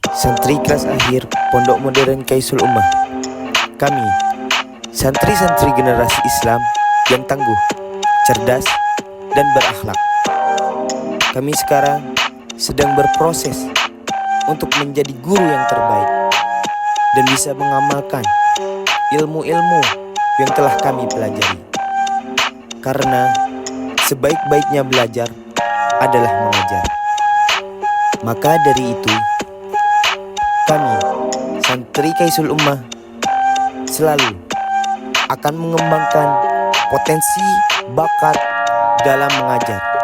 Santri kelas akhir Pondok Modern Kaisul Ummah. Kami, santri-santri generasi Islam yang tangguh, cerdas, dan berakhlak. Kami sekarang sedang berproses untuk menjadi guru yang terbaik dan bisa mengamalkan ilmu-ilmu yang telah kami pelajari. Karena sebaik-baiknya belajar adalah mengajar. Maka dari itu, kami, santri Kaisul Ummah, selalu akan mengembangkan potensi bakat dalam mengajar.